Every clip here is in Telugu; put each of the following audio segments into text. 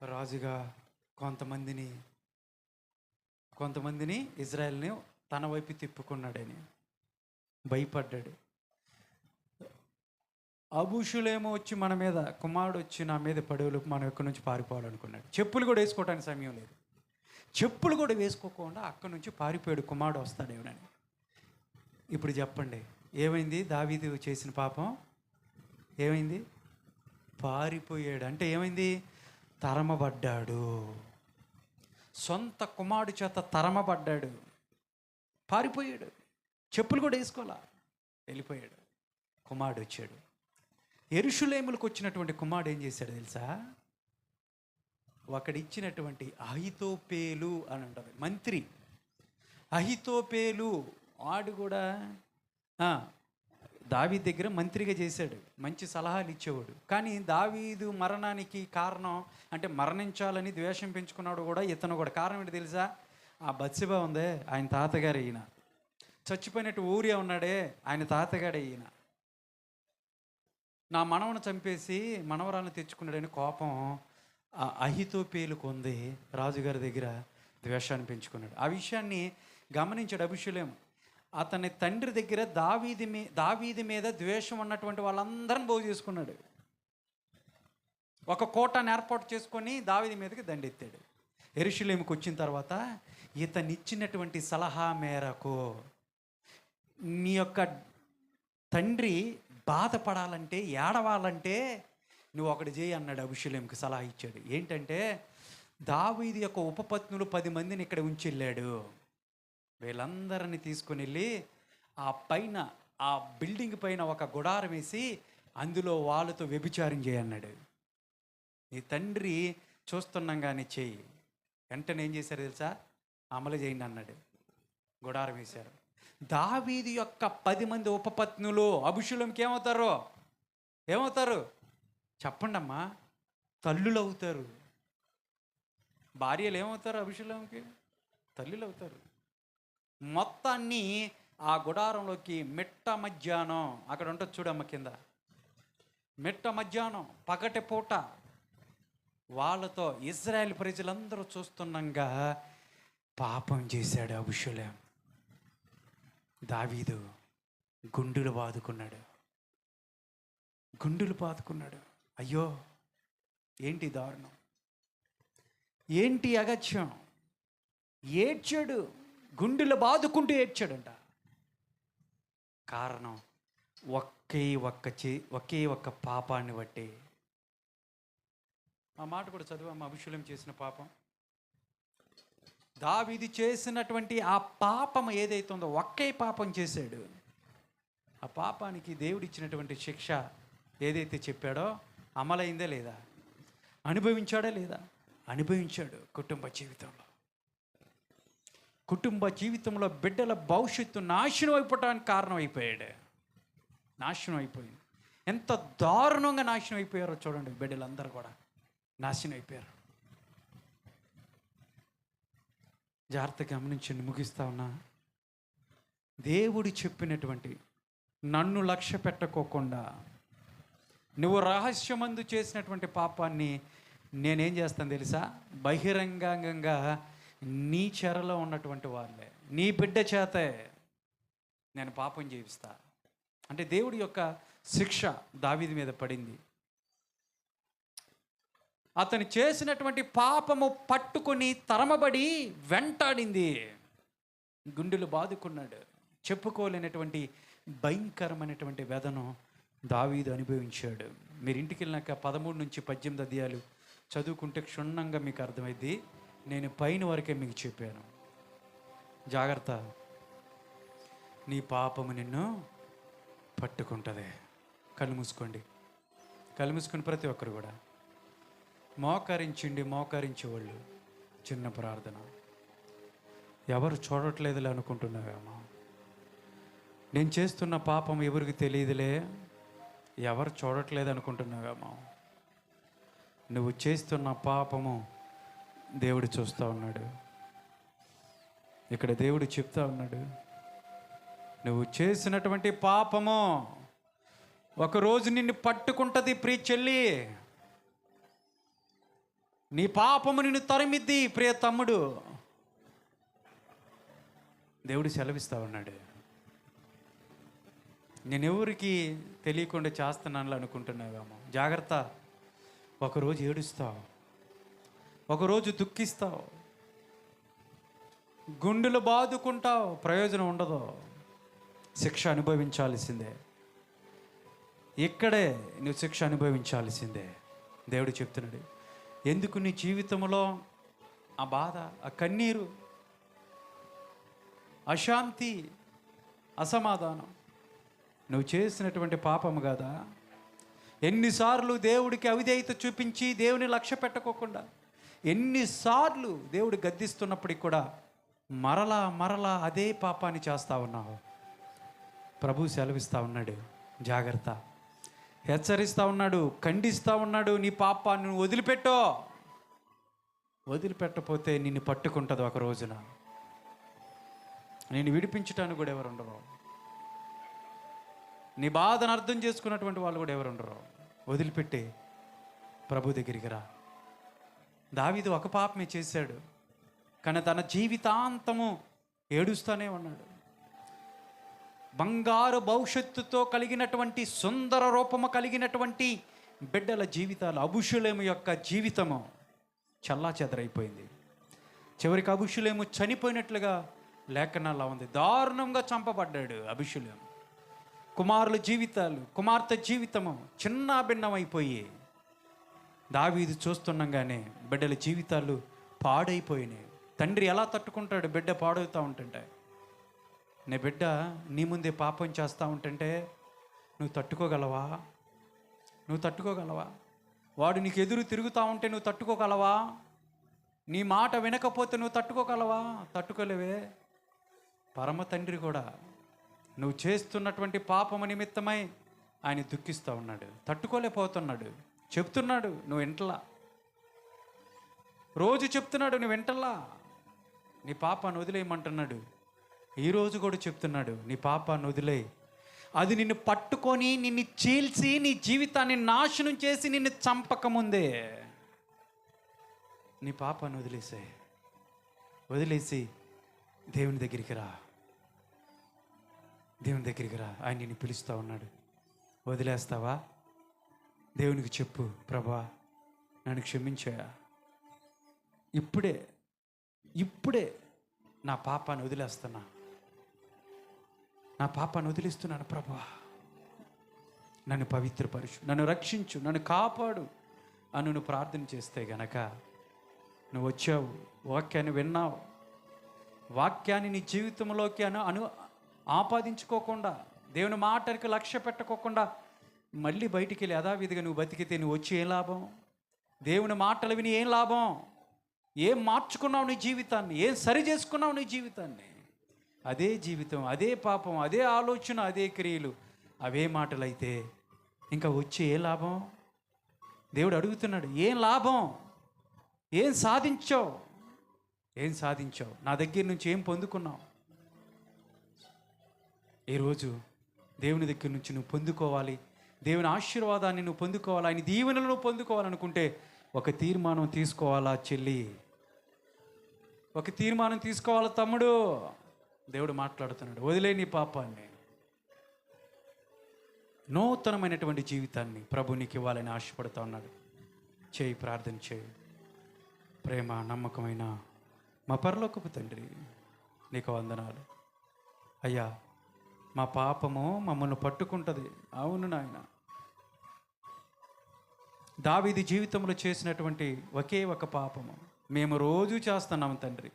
రాజుగా కొంతమందిని కొంతమందిని ఇజ్రాయెల్ని తన వైపు తిప్పుకున్నాడని భయపడ్డాడు. అబూషులేమో వచ్చి మన మీద, కుమారుడు వచ్చి నా మీద పడవలకు మనం ఎక్కడి నుంచి పారిపోవాలనుకున్నాడు. చెప్పులు కూడా వేసుకోవడానికి సమయం లేదు. చెప్పులు కూడా వేసుకోకుండా అక్కడి నుంచి పారిపోయాడు, కుమారుడు వస్తాడేమోనని. ఇప్పుడు చెప్పండి, ఏమైంది? దావీదు చేసిన పాపం ఏమైంది? పారిపోయాడు. అంటే ఏమైంది? తరమబడ్డాడు. సొంత కుమారుడు చేత తరమబడ్డాడు, పారిపోయాడు. చెప్పులు కూడా వేసుకోవాలా, వెళ్ళిపోయాడు. కుమారుడు వచ్చాడు. యెరూషలేములకు వచ్చినటువంటి కుమారుడు ఏం చేశాడు తెలుసా? ఒకడిచ్చినటువంటి అహితోపేలు అని ఉంటుంది మంత్రి. అహితోపేలు వాడు కూడా దావీదు దగ్గర మంత్రిగా చేశాడు, మంచి సలహాలు ఇచ్చేవాడు. కానీ దావీదు మరణానికి కారణం, అంటే మరణించాలని ద్వేషం పెంచుకున్నాడు కూడా ఇతను కూడా. కారణం ఏంటి తెలుసా? ఆ బత్షెబ ఉందే, ఆయన తాతగారు ఈయన. చచ్చిపోయినట్టు ఊరియా ఉన్నాడే, ఆయన తాతగాడే ఈయన. నా మనవను చంపేసి మనవరాలను తెచ్చుకున్నాడని కోపం ఆ అహితోపేలుకు ఉంది. రాజుగారి దగ్గర ద్వేషాన్ని పెంచుకున్నాడు. ఆ విషయాన్ని గమనించాడు అబీషలోము. అతని తండ్రి దగ్గర దావీదు మీద ద్వేషం ఉన్నటువంటి వాళ్ళందరిని పోగు చేసుకున్నాడు. ఒక కోటను ఏర్పాటు చేసుకొని దావీదు మీదకి దండెత్తాడు. యెరూషలేముకు వచ్చిన తర్వాత ఇతనిచ్చినటువంటి సలహా మేరకు, నీ యొక్క తండ్రి బాధపడాలంటే, ఏడవాలంటే నువ్వు ఒకటి చేయి అన్నాడు. అబీషలోముకి సలహా ఇచ్చాడు. ఏంటంటే, దావీదు యొక్క ఉపపత్నులు 10 మందిని ఇక్కడ ఉంచి వెళ్ళాడు. వీళ్ళందరినీ తీసుకుని వెళ్ళి ఆ పైన, ఆ బిల్డింగ్ పైన ఒక గుడారం వేసి అందులో వాళ్ళతో వ్యభిచారం చేయన్నాడు. నీ తండ్రి చూస్తున్నాం కానీ చెయ్యి. వెంటనే ఏం చేశారు తెలుసా? అమలు చేయండి అన్నాడు. గుడారం వేశారు. దావీదు యొక్క 10 మంది ఉపపత్నులు అబీషలోముకి ఏమవుతారు చెప్పండి అమ్మా? తల్లులు అవుతారు. భార్యలు ఏమవుతారు? అబీషలోముకి తల్లులు అవుతారు. మొత్తాన్ని ఆ గుడారంలోకి మిట్ట మధ్యాహ్నం, అక్కడ ఉంటుంది చూడమ్మ కింద, మిట్ట మధ్యాహ్నం పగటి పూట వాళ్ళతో ఇజ్రాయెల్ ప్రజలందరూ చూస్తుండగా పాపం చేశాడు అబీషలోము. దావీదు గుండెలు బాదుకున్నాడు. అయ్యో, ఏంటి దారుణం, ఏంటి అగత్యం! ఏడ్చాడు, గుండెలు బాదుకుంటూ ఏడ్చాడంట. కారణం ఒకే ఒక్క పాపాన్ని బట్టి. ఆ మాట కూడా చదువు అబీషలోము చేసిన పాపం. దావీదు చేసినటువంటి ఆ పాపం ఏదైతే ఉందో, ఒకే పాపం చేశాడు. ఆ పాపానికి దేవుడిచ్చినటువంటి శిక్ష ఏదైతే చెప్పాడో అమలైందే లేదా? అనుభవించాడా లేదా? అనుభవించాడు. కుటుంబ జీవితంలో బిడ్డల భవిష్యత్తు నాశనం అయిపోవటానికి కారణం అయిపోయాడు. నాశనం అయిపోయింది. ఎంత దారుణంగా నాశనం అయిపోయారో చూడండి. బిడ్డలందరూ కూడా నాశనం అయిపోయారు. జాగ్రత్తగా గమనించండి, ముగిస్తా ఉన్నా. దేవుడు చెప్పినటువంటి, నన్ను లక్ష్య పెట్టకోకుండా నువ్వు రహస్యమందు చేసినటువంటి పాపాన్ని నేనేం చేస్తాను తెలుసా? బహిరంగంగా నీ చెరలో ఉన్నటువంటి వాళ్ళే, నీ బిడ్డ చేతే నేను పాపం చేయిస్తా. అంటే దేవుడి యొక్క శిక్ష దావీదు మీద పడింది. అతను చేసినటువంటి పాపము పట్టుకొని తరమబడి వెంటాడింది. గుండెలు బాదుకున్నాడు. చెప్పుకోలేనటువంటి భయంకరమైనటువంటి వేదన దావీదు అనుభవించాడు. మీరు ఇంటికి వెళ్ళినాక 13 నుంచి 18 అధ్యాయాలు చదువుకుంటే క్షుణ్ణంగా మీకు అర్థమైంది. నేను పైన వరకే మీకు చెప్పాను. జాగ్రత్త, నీ పాపము నిన్ను పట్టుకుంటుంది. కళ్ళు మూసుకొని ప్రతి ఒక్కరు కూడా మోకరించేవాళ్ళు చిన్న ప్రార్థన. ఎవరు చూడట్లేదులే అనుకుంటున్నావేమో. నేను చేస్తున్న పాపం ఎవరికి తెలియదులే, ఎవరు చూడట్లేదు అనుకుంటున్నావేమో. నువ్వు చేస్తున్న పాపము దేవుడు చూస్తూ ఉన్నాడు. ఇక్కడ దేవుడు చెప్తా ఉన్నాడు, నువ్వు చేసినటువంటి పాపము ఒకరోజు నిన్ను పట్టుకుంటుంది ప్రియ చెల్లి. నీ పాపము నిన్ను తరిమిద్ది ప్రియ తమ్ముడు. దేవుడు సెలవిస్తా ఉన్నాడు. నేనెవరికి తెలియకుండా చేస్తున్నాను అనుకుంటున్నావేమో. జాగ్రత్త. ఒకరోజు ఏడుస్తావు, ఒకరోజు దుఃఖిస్తావు, గుండెలు బాదుకుంటావు, ప్రయోజనం ఉండదు. శిక్ష అనుభవించాల్సిందే. ఇక్కడే నువ్వు శిక్ష అనుభవించాల్సిందే. దేవుడు చెప్తున్నాడు, ఎందుకు నీ జీవితంలో ఆ బాధ, ఆ కన్నీరు, అశాంతి, అసమాధానం నువ్వు చేసినటువంటి పాపము కదా. ఎన్నిసార్లు దేవుడికి అవిధేయత చూపించి దేవుని లక్ష్య పెట్టకోకుండా, ఎన్నిసార్లు దేవుడు గద్దిస్తున్నప్పటికి కూడా మరలా మరలా అదే పాపాన్ని చేస్తూ ఉన్నావు. ప్రభు సెలవిస్తూ ఉన్నాడు, జాగ్రత్త. హెచ్చరిస్తూ ఉన్నాడు, ఖండిస్తూ ఉన్నాడు. నీ పాపాన్ని నువ్వు వదిలిపెట్టో. వదిలిపెట్టపోతే నిన్ను పట్టుకుంటుంది ఒక రోజున. నేను విడిపించటానికి కూడా ఎవరు ఉండరు. నీ బాధను అర్థం చేసుకున్నటువంటి వాళ్ళు కూడా ఎవరు ఉండరు. వదిలిపెట్టి ప్రభు దగ్గరికి రా. దావీదు ఒక పాపమే చేశాడు, కానీ తన జీవితాంతము ఏడుస్తూనే ఉన్నాడు. బంగారు భవిష్యత్తుతో కలిగినటువంటి, సుందర రూపము కలిగినటువంటి బిడ్డల జీవితాలు, అబుషులేము యొక్క జీవితము చెల్లాచెదరైపోయింది. చివరికి అబుషులేము చనిపోయినట్లుగా లేఖనాల్లో ఉంది. దారుణంగా చంపబడ్డాడు అబుషులేము. కుమారుల జీవితాలు, కుమార్తె జీవితము చిన్న భిన్నమైపోయి దావీదు చూస్తుండగానే బిడ్డల జీవితాలు పాడైపోయినాయి. తండ్రి ఎలా తట్టుకుంటాడు బిడ్డ పాడవుతూ ఉంటుంటే? నీ బిడ్డ నీ ముందే పాపం చేస్తూ ఉంటుంటే నువ్వు తట్టుకోగలవా? నువ్వు తట్టుకోగలవా? వాడు నీకు ఎదురు తిరుగుతూ ఉంటే నువ్వు తట్టుకోగలవా? నీ మాట వినకపోతే నువ్వు తట్టుకోగలవా? తట్టుకోలేవే. పరమ తండ్రి కూడా నువ్వు చేస్తున్నటువంటి పాపము నిమిత్తమై ఆయన దుఃఖిస్తూ ఉన్నాడు, తట్టుకోలేకపోతున్నాడు. చెప్తున్నాడు, నువ్వు వింటలా. రోజు చెప్తున్నాడు, నువ్వు వింటలా. నీ పాపాన్ని వదిలేయమంటున్నాడు. ఈరోజు కూడా చెప్తున్నాడు, నీ పాపాన్ని వదిలేయి. అది నిన్ను పట్టుకొని నిన్ను చీల్చి నీ జీవితాన్ని నాశనం చేసి నిన్ను చంపకముందే నీ పాపాన్ని వదిలేసి దేవుని దగ్గరికి రా. దేవుని దగ్గరికి రా. ఆయన నిన్ను పిలుస్తూ ఉన్నాడు. వదిలేస్తావా? దేవునికి చెప్పు, ప్రభా నన్ను క్షమించాయా, ఇప్పుడే నా పాపాన్ని వదిలేస్తున్నా, నా పాపాన్ని వదిలేస్తున్నాను ప్రభా, నన్ను పవిత్రపరచు, నన్ను రక్షించు, నన్ను కాపాడు అని నువ్వు ప్రార్థన చేస్తే గనక, నువ్వు వచ్చావు, వాక్యాన్ని విన్నావు, వాక్యాన్ని నీ జీవితంలోకి ఆపాదించుకోకుండా, దేవుని మాటకి లక్ష్య పెట్టకోకుండా మళ్ళీ బయటికి వెళ్ళి యథావిధిగా నువ్వు బతికితే నువ్వు వచ్చి ఏం లాభం? దేవుని మాటలు విని ఏం లాభం? ఏం మార్చుకున్నావు నీ జీవితాన్ని? ఏం సరి చేసుకున్నావు నీ జీవితాన్ని? అదే జీవితం, అదే పాపం, అదే ఆలోచన, అదే క్రియలు, అవే మాటలైతే ఇంకా వచ్చి ఏ లాభం? దేవుడు అడుగుతున్నాడు, ఏం లాభం? ఏం సాధించావు? నా దగ్గర నుంచి ఏం పొందుకున్నావు? ఈరోజు దేవుని దగ్గర నుంచి నువ్వు పొందుకోవాలి, దేవుని ఆశీర్వాదాన్ని నువ్వు పొందుకోవాలి, ఆయన దీవెనలు నువ్వు పొందుకోవాలనుకుంటే ఒక తీర్మానం తీసుకోవాలా చెల్లి? ఒక తీర్మానం తీసుకోవాలా తమ్ముడు? దేవుడు మాట్లాడుతున్నాడు, వదిలే నీ పాపాన్ని, నూతనమైనటువంటి జీవితాన్ని ప్రభు నీకు ఇవ్వాలని ఆశపడుతూ ఉన్నాడు. చేయి, ప్రార్థన చేయి. ప్రేమ నమ్మకమైన మా పరలోకపు తండ్రి, నీకు వందనాలు అయ్యా. మా పాపము మమ్మల్ని పట్టుకుంటుంది. అవును నాయన, దావీదు జీవితంలో చేసినటువంటి ఒకే ఒక పాపము మేము రోజు చేస్తున్నాము తండ్రి.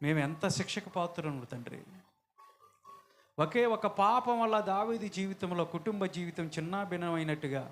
మేము ఎంత శిక్షకు పాత్రము తండ్రి. ఒకే ఒక పాపం వల్ల దావీదు జీవితంలో కుటుంబ జీవితం చిన్నాభిన్నమైనట్టుగా